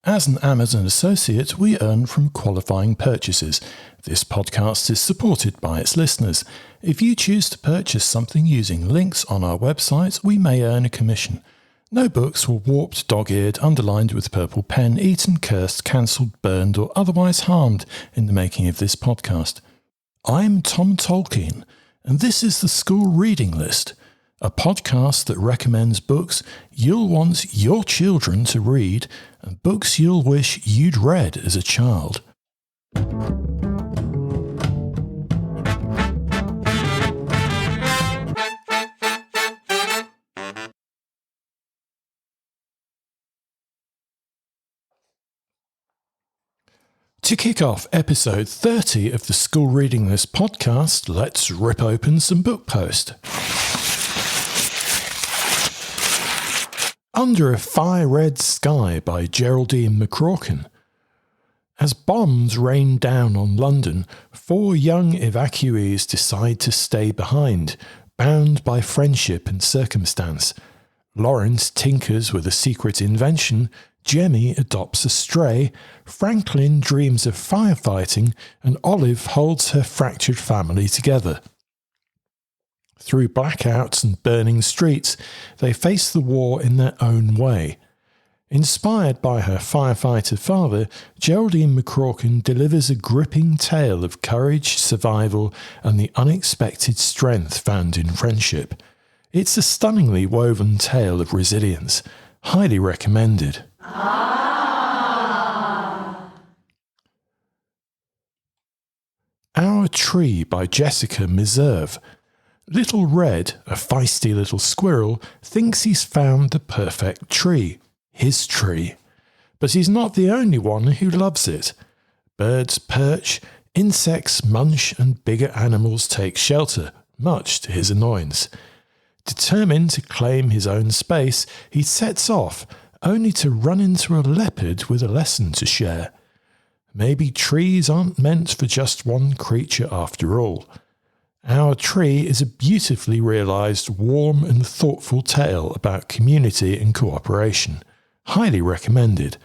As an Amazon associate, we earn from qualifying purchases. This podcast is supported by its listeners. If you choose to purchase something using links on our website, we may earn a commission. No books were warped, dog-eared, underlined with purple pen, eaten, cursed, cancelled, burned, or otherwise harmed in the making of this podcast. I'm Tom Tolkien, and this is the School Reading List, a podcast that recommends books you'll want your children to read and books you'll wish you'd read as a child. To kick off episode 30 of the School Reading List podcast, let's rip open some book post. Under a Fire-Red Sky by Geraldine McCaughrean. As bombs rain down on London, 4 young evacuees decide to stay behind, bound by friendship and circumstance. Lawrence tinkers with a secret invention, Jemmy adopts a stray, Franklin dreams of firefighting, and Olive holds her fractured family together. Through blackouts and burning streets, they face the war in their own way. Inspired by her firefighter father, Geraldine McCaughrean delivers a gripping tale of courage, survival, and the unexpected strength found in friendship. It's a stunningly woven tale of resilience. Highly recommended. Our Tree by Jessica Meserve. Little Red, a feisty little squirrel, thinks he's found the perfect tree, his tree. But he's not the only one who loves it. Birds perch, insects munch, and bigger animals take shelter, much to his annoyance. Determined to claim his own space, he sets off, only to run into a leopard with a lesson to share. Maybe trees aren't meant for just one creature after all. Our Tree is a beautifully realised, warm and thoughtful tale about community and cooperation. Highly recommended.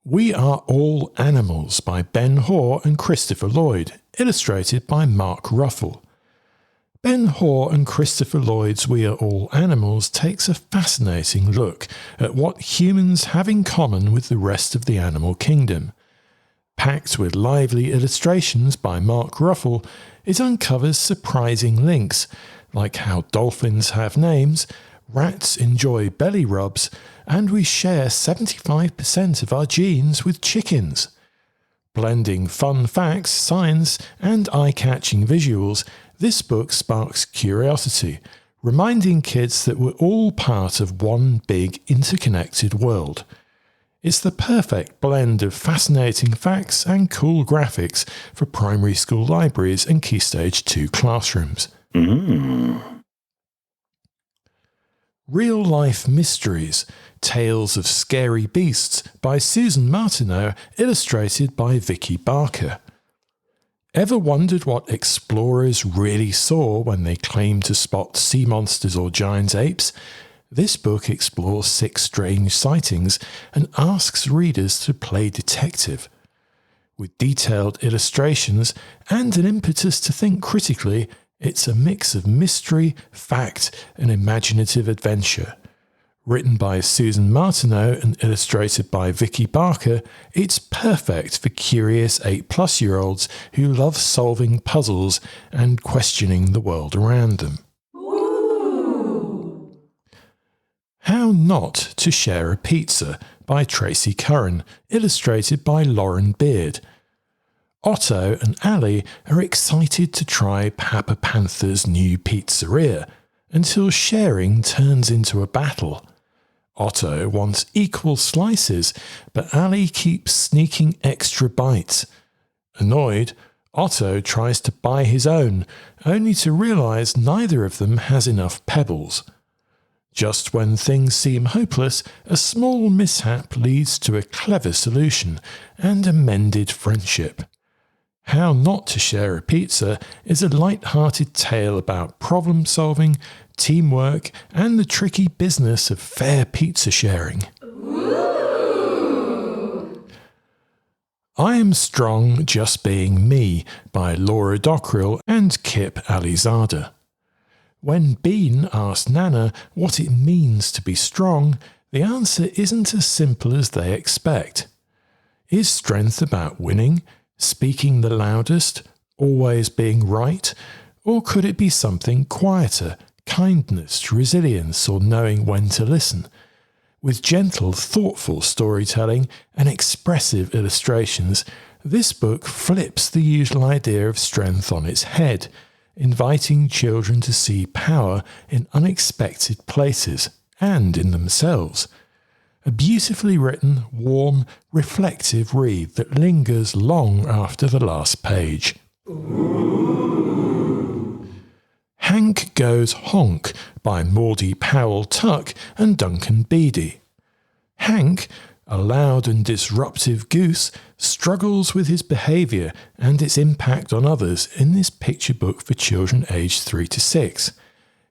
We Are All Animals by Ben Hoare and Christopher Lloyd, illustrated by Mark Ruffle. Ben Hoare and Christopher Lloyd's We Are All Animals takes a fascinating look at what humans have in common with the rest of the animal kingdom. Packed with lively illustrations by Mark Ruffle, it uncovers surprising links, like how dolphins have names, rats enjoy belly rubs, and we share 75% of our genes with chickens. Blending fun facts, science, and eye-catching visuals, this book sparks curiosity, reminding kids that we're all part of one big interconnected world. It's the perfect blend of fascinating facts and cool graphics for primary school libraries and Key Stage 2 classrooms. Real-Life Mysteries, Tales of Scary Beasts by Susan Martineau, illustrated by Vicky Barker. Ever wondered what explorers really saw when they claimed to spot sea monsters or giant apes? This book explores 6 strange sightings and asks readers to play detective. With detailed illustrations and an impetus to think critically, it's a mix of mystery, fact, and imaginative adventure. Written by Susan Martineau and illustrated by Vicky Barker, it's perfect for curious 8+-year-olds who love solving puzzles and questioning the world around them. How Not to Share a Pizza by Tracy Curren, illustrated by Lauren Beard. Otto and Ali are excited to try Papa Panther's new pizzeria, until sharing turns into a battle. Otto wants equal slices, but Ali keeps sneaking extra bites. Annoyed, Otto tries to buy his own, only to realise neither of them has enough pebbles. Just when things seem hopeless, a small mishap leads to a clever solution and a mended friendship. How Not to Share a Pizza is a light-hearted tale about problem-solving, teamwork, and the tricky business of fair pizza sharing. I Am Strong Just Being Me by Laura Dockrill and Kip Alizadeh. When Bean asked Nana what it means to be strong, the answer isn't as simple as they expect. Is strength about winning, speaking the loudest, always being right, or could it be something quieter, kindness, resilience, or knowing when to listen? With gentle, thoughtful storytelling and expressive illustrations, this book flips the usual idea of strength on its head, inviting children to see power in unexpected places and in themselves. A beautifully written, warm, reflective read that lingers long after the last page. Hank Goes Honk by Maudie Powell-Tuck and Duncan Beedie. Hank, a loud and disruptive goose, struggles with his behaviour and its impact on others in this picture book for children aged 3 to 6.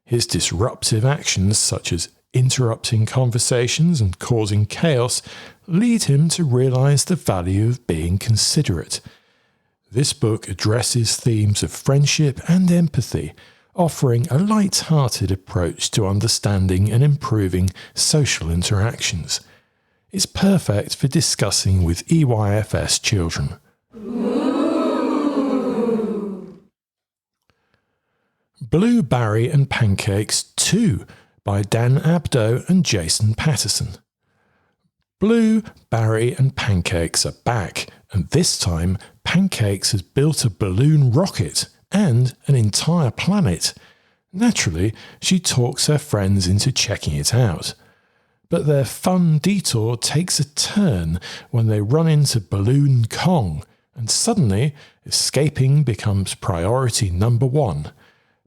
His disruptive actions, such as interrupting conversations and causing chaos, lead him to realise the value of being considerate. This book addresses themes of friendship and empathy, offering a light-hearted approach to understanding and improving social interactions. It's perfect for discussing with EYFS children. Blue Barry and Pancakes 2 by Dan Abdo and Jason Patterson. Blue, Barry and Pancakes are back, and this time Pancakes has built a balloon rocket and an entire planet. Naturally, she talks her friends into checking it out. But their fun detour takes a turn when they run into Balloon Kong, and suddenly escaping becomes priority number one.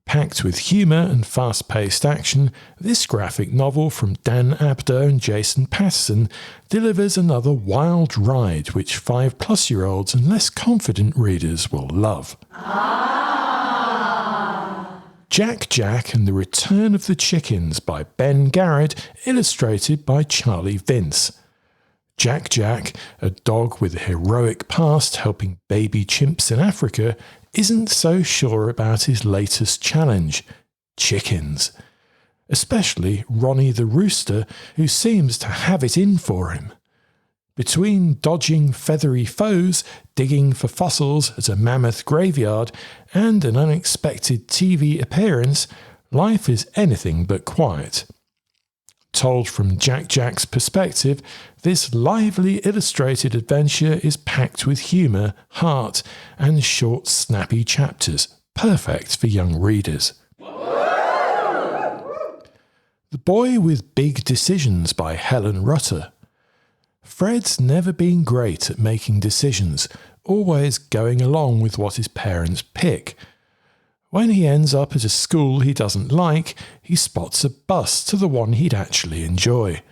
Packed with humour and fast-paced action, this graphic novel from Dan Abdo and Jason Patterson delivers another wild ride which 5+-year-olds and less confident readers will love. Jack Jack and the Return of the Chickens by Ben Garrod, illustrated by Charlie Vince. Jack Jack, a dog with a heroic past helping baby chimps in Africa, isn't so sure about his latest challenge, chickens. Especially Ronnie the rooster, who seems to have it in for him. Between dodging feathery foes, digging for fossils at a mammoth graveyard, and an unexpected TV appearance, life is anything but quiet. Told from Jack Jack's perspective, this lively illustrated adventure is packed with humour, heart, and short, snappy chapters, perfect for young readers. The Boy with Big Decisions by Helen Rutter. Fred's never been great at making decisions, always going along with what his parents pick. When he ends up at a school he doesn't like, he spots a bus to the one he'd actually enjoy.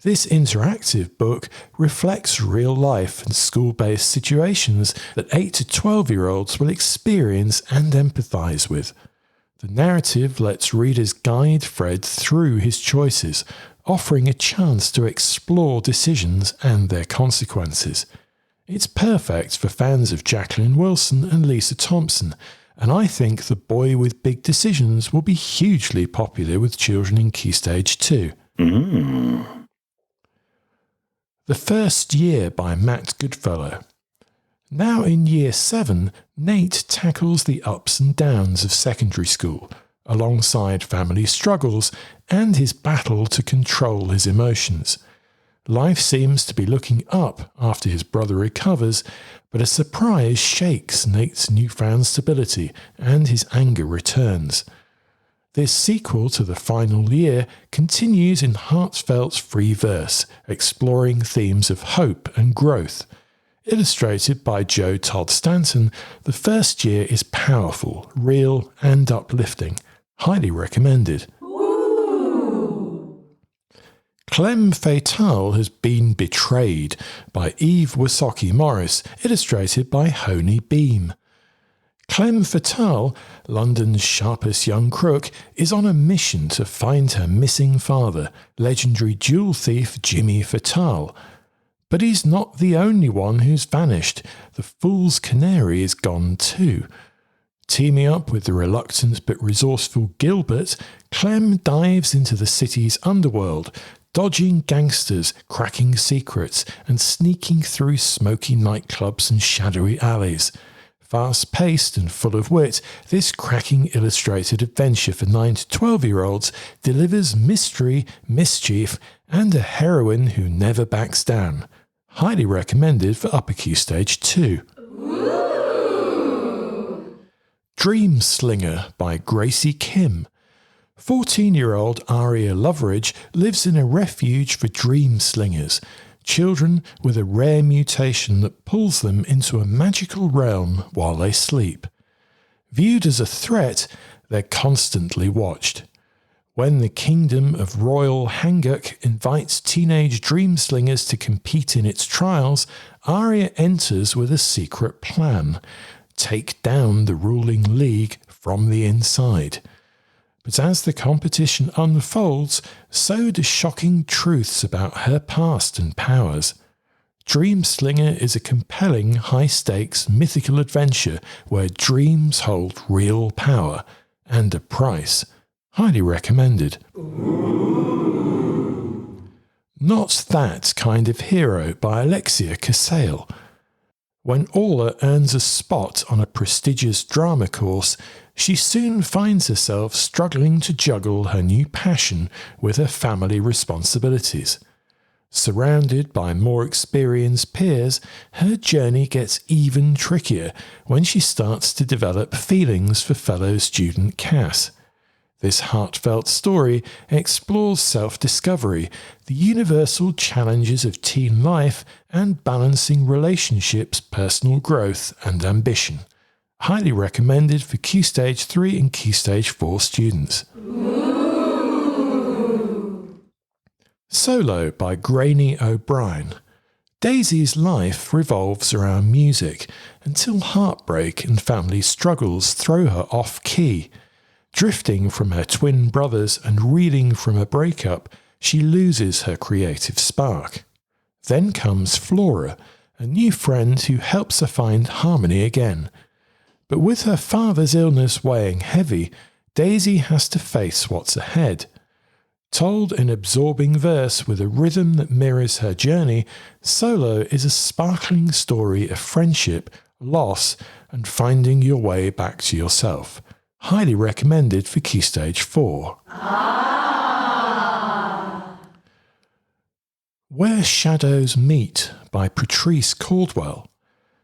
This interactive book reflects real life and school-based situations that 8 to 12-year-olds will experience and empathise with. The narrative lets readers guide Fred through his choices, offering a chance to explore decisions and their consequences. It's perfect for fans of Jacqueline Wilson and Lisa Thompson, and I think The Boy with Big Decisions will be hugely popular with children in Key Stage 2. The First Year by Matt Goodfellow. Now in Year 7, Nate tackles the ups and downs of secondary school, alongside family struggles and his battle to control his emotions. Life seems to be looking up after his brother recovers, but a surprise shakes Nate's newfound stability and his anger returns. This sequel to The Final Year continues in heartfelt free verse, exploring themes of hope and growth. Illustrated by Joe Todd Stanton, The First Year is powerful, real, and uplifting. Highly recommended. Clem Fatale has been betrayed by Eve Wersocki Morris, illustrated by Honey Beam. Clem Fatale, London's sharpest young crook, is on a mission to find her missing father, legendary jewel thief Jimmy Fatale. But he's not the only one who's vanished. The fool's canary is gone too. Teaming up with the reluctant but resourceful Gilbert, Clem dives into the city's underworld, dodging gangsters, cracking secrets, and sneaking through smoky nightclubs and shadowy alleys. Fast-paced and full of wit, this cracking illustrated adventure for 9 to 12-year-olds delivers mystery, mischief, and a heroine who never backs down. Highly recommended for Upper Key Stage 2. Dreamslinger by Graci Kim. 14-year-old Aria Loveridge lives in a refuge for dreamslingers, children with a rare mutation that pulls them into a magical realm while they sleep. Viewed as a threat, they're constantly watched. When the kingdom of Royal Hanguk invites teenage dreamslingers to compete in its trials, Aria enters with a secret plan: take down the ruling league from the inside. But as the competition unfolds, so do shocking truths about her past and powers. Dreamslinger is a compelling, high-stakes, mythical adventure where dreams hold real power and a price. Highly recommended. Not That Kind of Hero by Alexia Casale. When Orla earns a spot on a prestigious drama course, she soon finds herself struggling to juggle her new passion with her family responsibilities. Surrounded by more experienced peers, her journey gets even trickier when she starts to develop feelings for fellow student Cass. This heartfelt story explores self-discovery, the universal challenges of teen life, and balancing relationships, personal growth, and ambition. Highly recommended for Key Stage 3 and Key Stage 4 students. Solo by Grainey O'Brien. Daisy's life revolves around music until heartbreak and family struggles throw her off key. Drifting from her twin brothers and reeling from a breakup, she loses her creative spark. Then comes Flora, a new friend who helps her find harmony again. But with her father's illness weighing heavy, Daisy has to face what's ahead. Told in absorbing verse with a rhythm that mirrors her journey, Solo is a sparkling story of friendship, loss, and finding your way back to yourself. Highly recommended for Key Stage 4. Where Shadows Meet by Patrice Caldwell.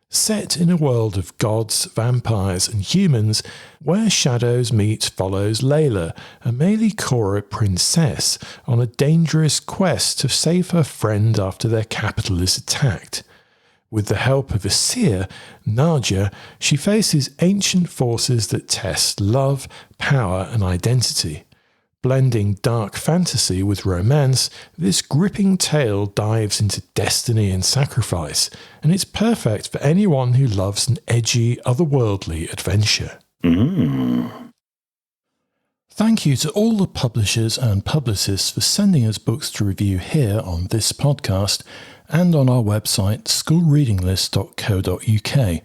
Set in a world of gods, vampires and humans, Where Shadows Meet follows Layla, a Melikora princess, on a dangerous quest to save her friend after their capital is attacked. With the help of a seer, Nadia, she faces ancient forces that test love, power and identity. Blending dark fantasy with romance, this gripping tale dives into destiny and sacrifice, and it's perfect for anyone who loves an edgy, otherworldly adventure. Thank you to all the publishers and publicists for sending us books to review here on this podcast and on our website schoolreadinglist.co.uk.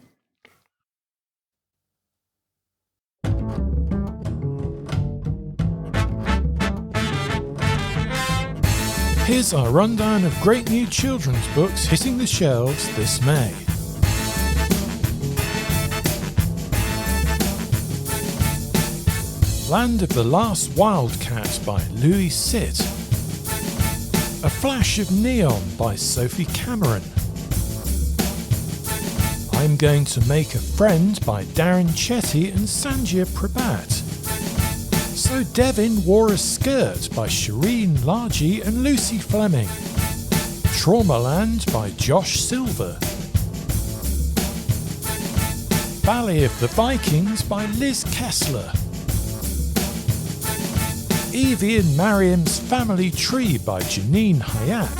Here's our rundown of great new children's books hitting the shelves this May. Land of the Last Wildcat by Louis Sitt. A Flash of Neon by Sophie Cameron. I'm Going to Make a Friend by Darren Chetty and Sanjay Prabhat. So Devin Wore a Skirt by Shireen Largy and Lucy Fleming. Traumaland by Josh Silver. Valley of the Vikings by Liz Kessler. Evie and Mariam's Family Tree by Janine Hayat.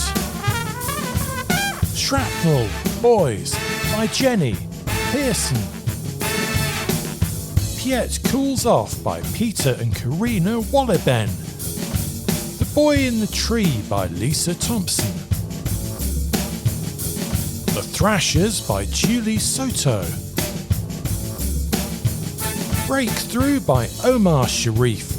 Shrapnel Boys by Jenny Pearson. Piet Cools Off by Peter and Karina Walleben. The Boy in the Tree by Lisa Thompson. The Thrashers by Julie Soto. Breakthrough by Omar Sharif.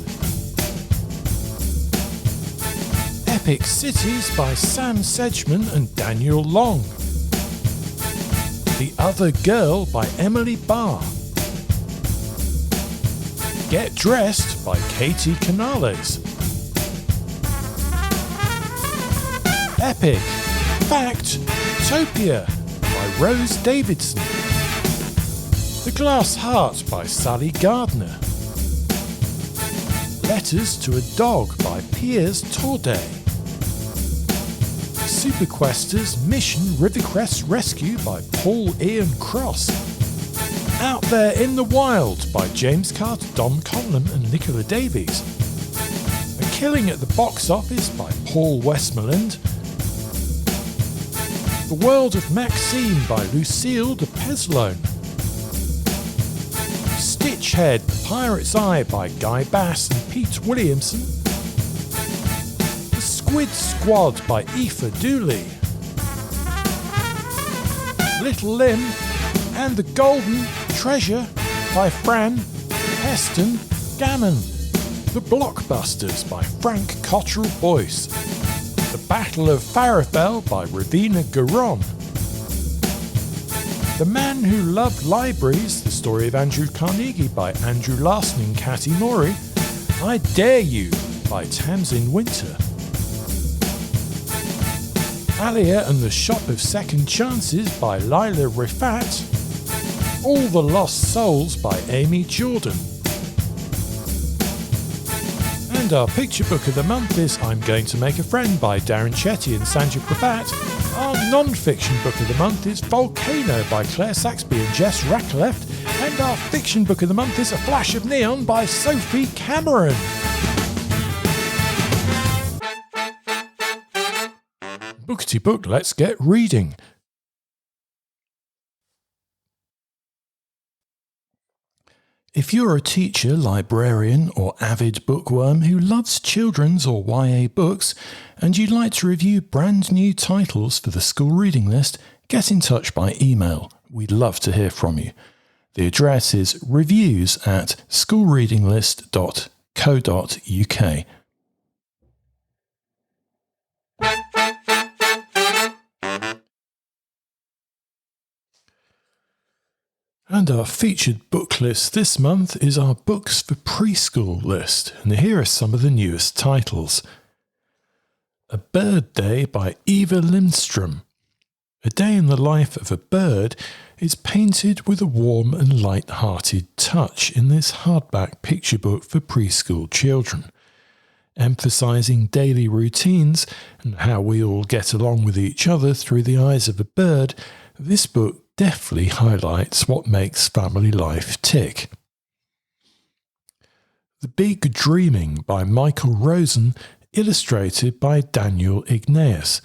Epic Cities by Sam Sedgman and Daniel Long. The Other Girl by Emily Barr. Get Dressed by Katie Canales. Epic Fact Topia by Rose Davidson. The Glass Heart by Sally Gardner. Letters to a Dog by Piers Torday. Superquesters Mission Rivercrest Rescue by Paul Ian Cross. Out There in the Wild by James Carter, Dom Conlon and Nicola Davies. A Killing at the Box Office by Paul Westmoreland. The World of Maxine by Lucille de Peslone. Stitchhead, The Pirate's Eye by Guy Bass and Pete Williamson. The Squid Squad by Aoife Dooley. Little Lim and the Golden Treasure by Fran Heston Gammon. The Blockbusters by Frank Cottrell Boyce. The Battle of Farafel by Ravina Garon. The Man Who Loved Libraries, The Story of Andrew Carnegie by Andrew Larson and Cathy Mori. I Dare You by Tamsin Winter. Alia and the Shop of Second Chances by Lila Rifat. All the Lost Souls by Amy Jordan. And our picture book of the month is I'm Going to Make a Friend by Darren Chetty and Sandra Prabat. Our non-fiction book of the month is Volcano by Claire Saxby and Jess Ratcliffe. And our fiction book of the month is A Flash of Neon by Sophie Cameron. Bookety book, let's get reading. If you're a teacher, librarian or avid bookworm who loves children's or YA books and you'd like to review brand new titles for the school reading list, get in touch by email. We'd love to hear from you. The address is reviews@schoolreadinglist.co.uk. And our featured book list this month is our Books for Preschool list, and here are some of the newest titles. A Bird Day by Eva Lindstrom. A day in the life of a bird is painted with a warm and light-hearted touch in this hardback picture book for preschool children. Emphasising daily routines and how we all get along with each other through the eyes of a bird, this book deftly highlights what makes family life tick. The Big Dreaming by Michael Rosen, illustrated by Daniel Ignaeus.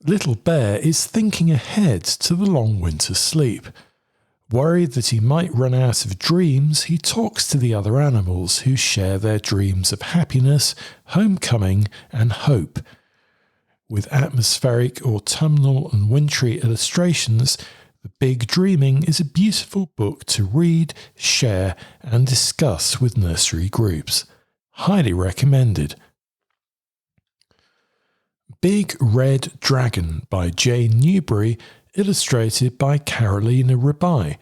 Little Bear is thinking ahead to the long winter sleep. Worried that he might run out of dreams, he talks to the other animals who share their dreams of happiness, homecoming, and hope. With atmospheric autumnal and wintry illustrations, The Big Dreaming is a beautiful book to read, share, and discuss with nursery groups. Highly recommended. Big Red Dragon by Jane Newbury, illustrated by Carolina Rabai.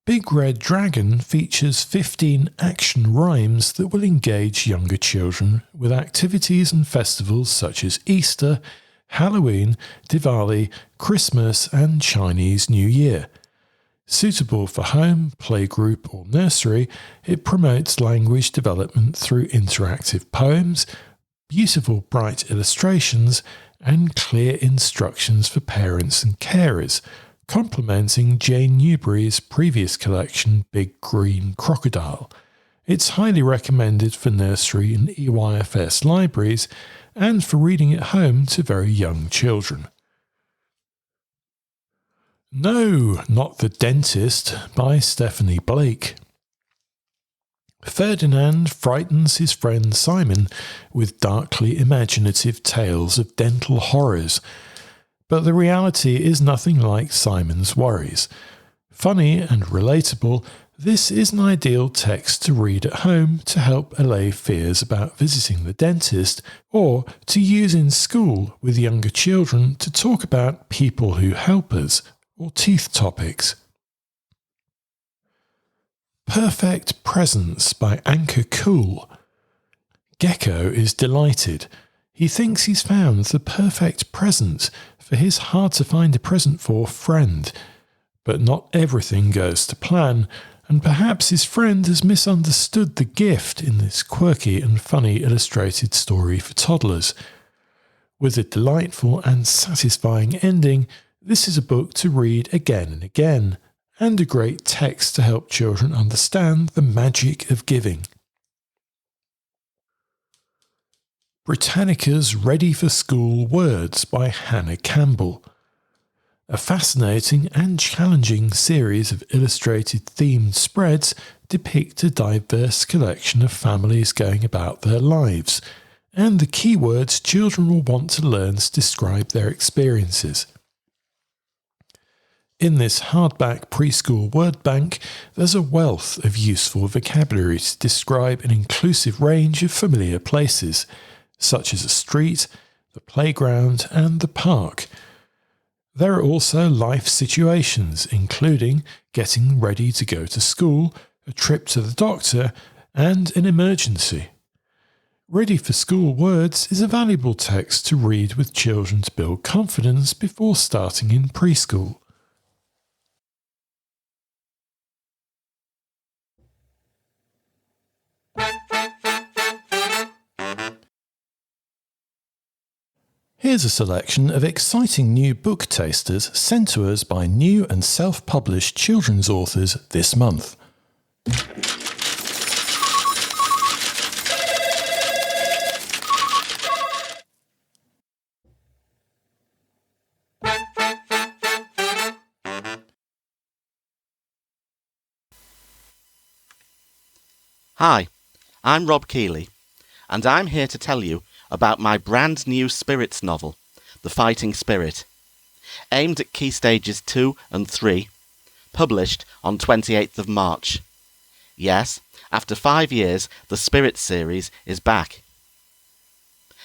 Big Red Dragon features 15 action rhymes that will engage younger children with activities and festivals such as Easter, Halloween, Diwali, Christmas and Chinese New Year. Suitable for home, playgroup or nursery, it promotes language development through interactive poems, beautiful bright illustrations and clear instructions for parents and carers, complementing Jane Newbury's previous collection Big Green Crocodile. It's highly recommended for nursery and EYFS libraries and for reading at home to very young children. No, Not the Dentist by Stephanie Blake. Ferdinand frightens his friend Simon with darkly imaginative tales of dental horrors, but the reality is nothing like Simon's worries. Funny and relatable, this is an ideal text to read at home to help allay fears about visiting the dentist, or to use in school with younger children to talk about people who help us, or teeth topics. Perfect Presents by Anchor Cool. Gecko is delighted. He thinks he's found the perfect present for his hard-to-find-a-present-for friend, but not everything goes to plan, and perhaps his friend has misunderstood the gift in this quirky and funny illustrated story for toddlers. With a delightful and satisfying ending, this is a book to read again and again, and a great text to help children understand the magic of giving. Britannica's Ready for School Words by Hannah Campbell. A fascinating and challenging series of illustrated themed spreads depict a diverse collection of families going about their lives, and the keywords children will want to learn to describe their experiences. In this hardback preschool word bank, there's a wealth of useful vocabulary to describe an inclusive range of familiar places, such as a street, the playground, and the park. There are also life situations, including getting ready to go to school, a trip to the doctor, and an emergency. Ready for School Words is a valuable text to read with children to build confidence before starting in preschool. Here's a selection of exciting new book tasters sent to us by new and self-published children's authors this month. Hi, I'm Rob Keeley, and I'm here to tell you about my brand new spirits novel, The Fighting Spirit, aimed at Key Stages 2 and 3, published on 28th of March. Yes, after 5 years, the Spirit series is back.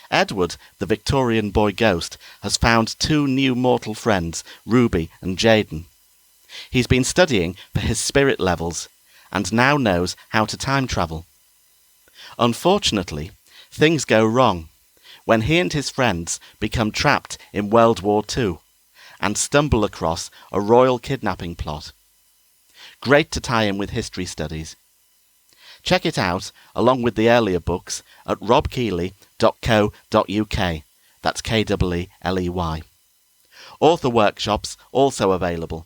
Edward, the Victorian boy ghost, has found 2 new mortal friends, Ruby and Jaden. He's been studying for his spirit levels, and now knows how to time travel. Unfortunately, things go wrong when he and his friends become trapped in World War II and stumble across a royal kidnapping plot. Great to tie in with history studies. Check it out, along with the earlier books, at robkeeley.co.uk. That's K-E-E-L-E-Y. Author workshops also available.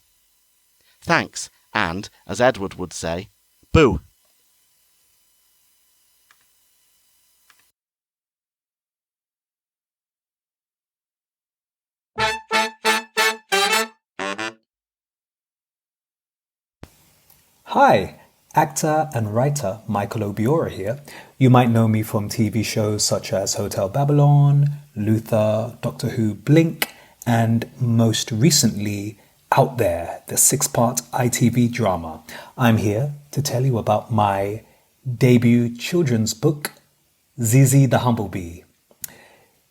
Thanks, and, as Edward would say, boo! Hi, actor and writer Michael Obiora here. You might know me from TV shows such as Hotel Babylon, Luther, Doctor Who, Blink, and most recently, Out There, the 6-part ITV drama. I'm here to tell you about my debut children's book, Zizi the Humblebee.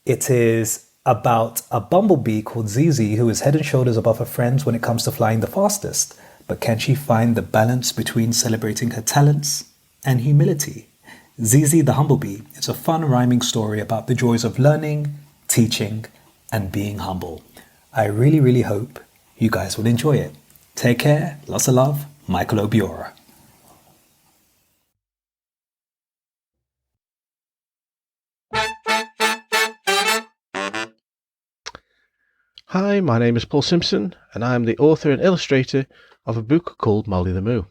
It is about a bumblebee called Zizi who is head and shoulders above her friends when it comes to flying the fastest. But can she find the balance between celebrating her talents and humility? Zizi the Humblebee is a fun rhyming story about the joys of learning, teaching, and being humble. I really hope you guys will enjoy it. Take care, lots of love, Michael Obiora. Hi, my name is Paul Simpson, and I am the author and illustrator of a book called Molly the Moo.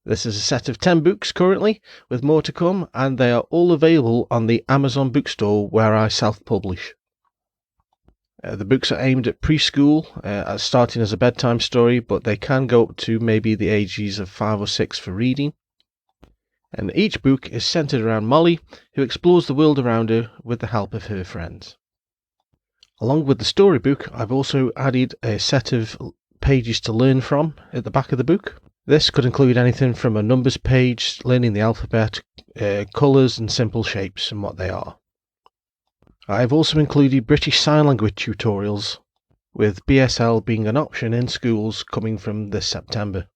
This is a set of 10 books currently, with more to come, and they are all available on the Amazon bookstore where I self-publish. The books are aimed at preschool, starting as a bedtime story, but they can go up to maybe the ages of 5 or 6 for reading. And each book is centred around Molly, who explores the world around her with the help of her friends. Along with the storybook, I've also added a set of pages to learn from at the back of the book. This could include anything from a numbers page, learning the alphabet, colours and simple shapes and what they are. I've also included British Sign Language tutorials, with BSL being an option in schools coming from this September.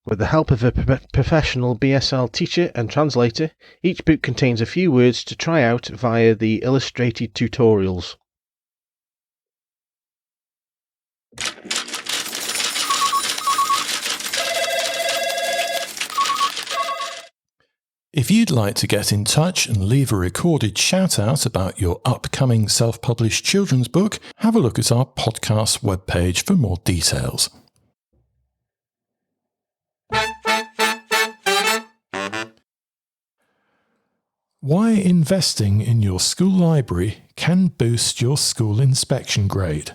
With the help of a professional BSL teacher and translator, each book contains a few words to try out via the illustrated tutorials. If you'd like to get in touch and leave a recorded shout-out about your upcoming self-published children's book, have a look at our podcast webpage for more details. Why investing in your school library can boost your school inspection grade.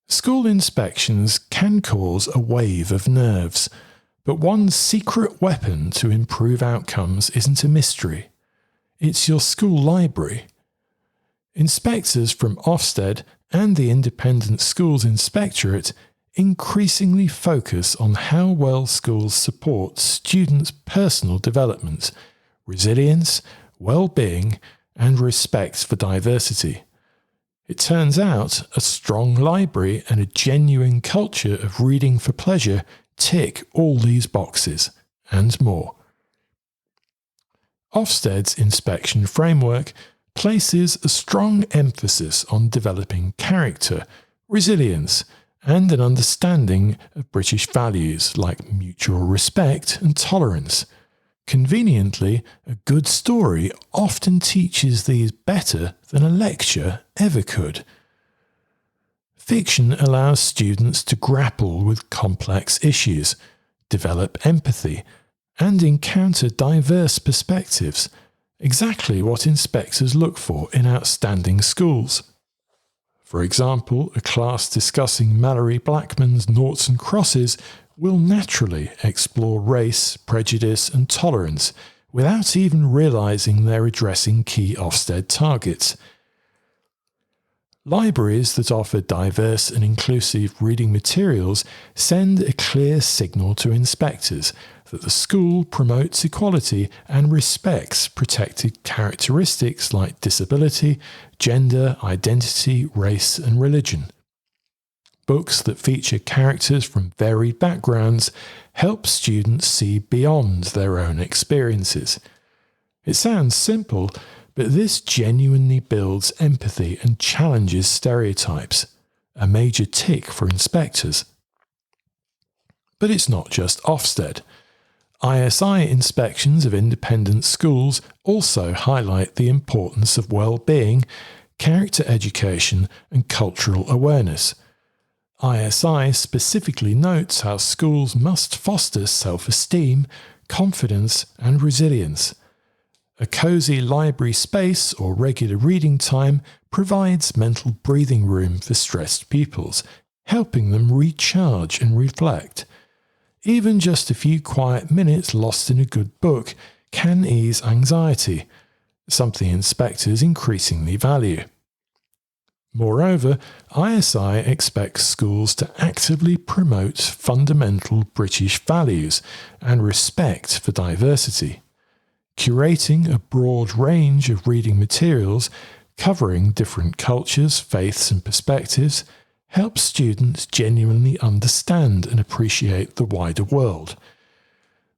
School inspections can cause a wave of nerves, but one secret weapon to improve outcomes isn't a mystery. It's your school library. Inspectors from Ofsted and the Independent Schools Inspectorate increasingly focus on how well schools support students' personal development, resilience, well-being, and respect for diversity. It turns out a strong library and a genuine culture of reading for pleasure tick all these boxes, and more. Ofsted's inspection framework places a strong emphasis on developing character, resilience, and an understanding of British values like mutual respect and tolerance. Conveniently, a good story often teaches these better than a lecture ever could. Fiction allows students to grapple with complex issues, develop empathy, and encounter diverse perspectives, exactly what inspectors look for in outstanding schools. For example, a class discussing Mallory Blackman's Noughts and Crosses will naturally explore race, prejudice, and tolerance without even realising they're addressing key Ofsted targets. Libraries that offer diverse and inclusive reading materials send a clear signal to inspectors that the school promotes equality and respects protected characteristics like disability, gender, identity, race, and religion. Books that feature characters from varied backgrounds help students see beyond their own experiences. It sounds simple, but this genuinely builds empathy and challenges stereotypes, a major tick for inspectors. But it's not just Ofsted. ISI inspections of independent schools also highlight the importance of well-being, character education, and cultural awareness. ISI specifically notes how schools must foster self-esteem, confidence, and resilience. A cosy library space or regular reading time provides mental breathing room for stressed pupils, helping them recharge and reflect. Even just a few quiet minutes lost in a good book can ease anxiety, something inspectors increasingly value. Moreover, ISI expects schools to actively promote fundamental British values and respect for diversity. Curating a broad range of reading materials covering different cultures, faiths, and perspectives helps students genuinely understand and appreciate the wider world.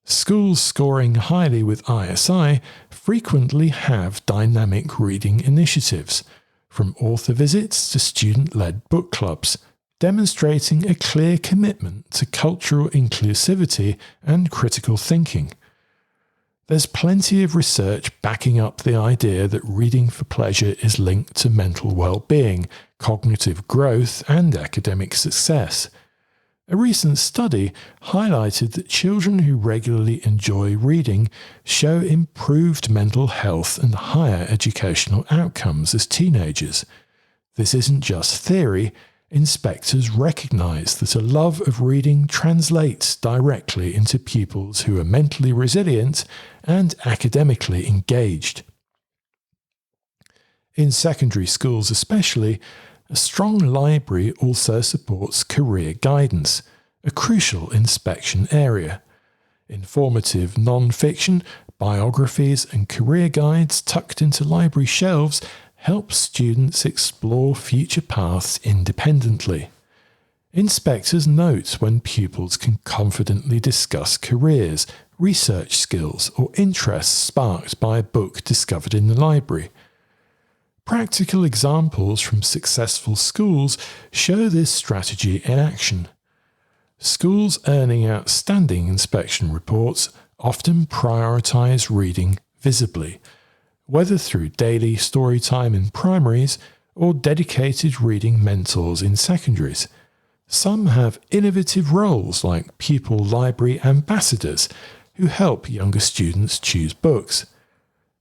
Schools scoring highly with ISI frequently have dynamic reading initiatives, from author visits to student-led book clubs, demonstrating a clear commitment to cultural inclusivity and critical thinking. There's plenty of research backing up the idea that reading for pleasure is linked to mental well-being, cognitive growth, and academic success. A recent study highlighted that children who regularly enjoy reading show improved mental health and higher educational outcomes as teenagers. This isn't just theory. Inspectors recognise that a love of reading translates directly into pupils who are mentally resilient and academically engaged. In secondary schools especially, a strong library also supports career guidance, a crucial inspection area. Informative non-fiction, biographies and career guides tucked into library shelves help students explore future paths independently. Inspectors note when pupils can confidently discuss careers, research skills, or interests sparked by a book discovered in the library. Practical examples from successful schools show this strategy in action. Schools earning outstanding inspection reports often prioritise reading visibly, whether through daily story time in primaries or dedicated reading mentors in secondaries. Some have innovative roles like pupil library ambassadors who help younger students choose books.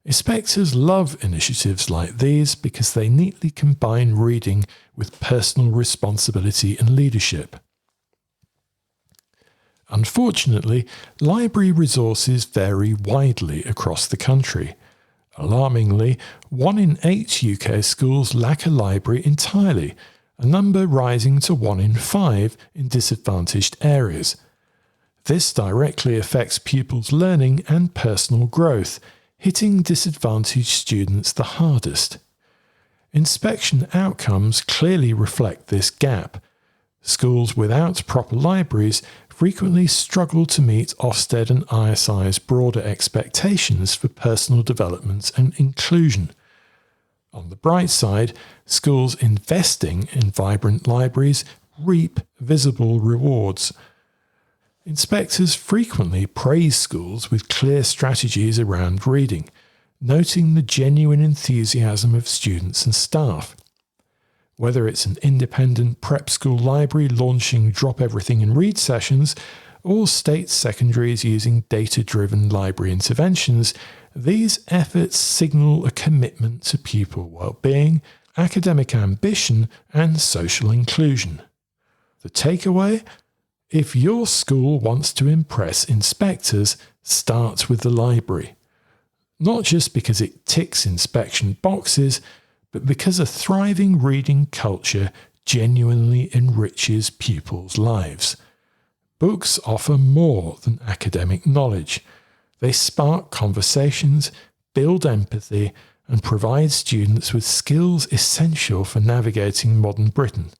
Inspectors love initiatives like these because they neatly combine reading with personal responsibility and leadership. Unfortunately, library resources vary widely across the country. Alarmingly, 1 in 8 UK schools lack a library entirely, a number rising to 1 in 5 in disadvantaged areas. This directly affects pupils' learning and personal growth, hitting disadvantaged students the hardest. Inspection outcomes clearly reflect this gap. Schools without proper libraries frequently struggle to meet Ofsted and ISI's broader expectations for personal development and inclusion. On the bright side, schools investing in vibrant libraries reap visible rewards. Inspectors frequently praise schools with clear strategies around reading, noting the genuine enthusiasm of students and staff. Whether it's an independent prep school library launching Drop Everything and Read sessions, or state secondaries using data-driven library interventions, these efforts signal a commitment to pupil well-being, academic ambition, and social inclusion. The takeaway? If your school wants to impress inspectors, start with the library. Not just because it ticks inspection boxes, but because a thriving reading culture genuinely enriches pupils' lives. Books offer more than academic knowledge. They spark conversations, build empathy, and provide students with skills essential for navigating modern Britain.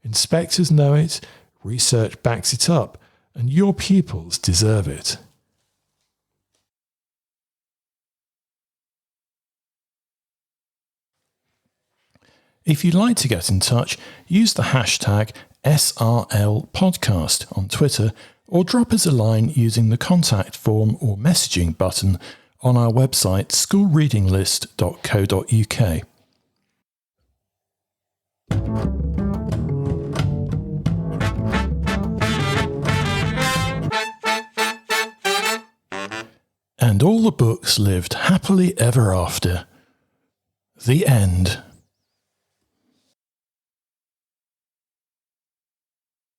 Inspectors know it, research backs it up, and your pupils deserve it. If you'd like to get in touch, use the hashtag SRLpodcast on Twitter or drop us a line using the contact form or messaging button on our website schoolreadinglist.co.uk. And all the books lived happily ever after. The end.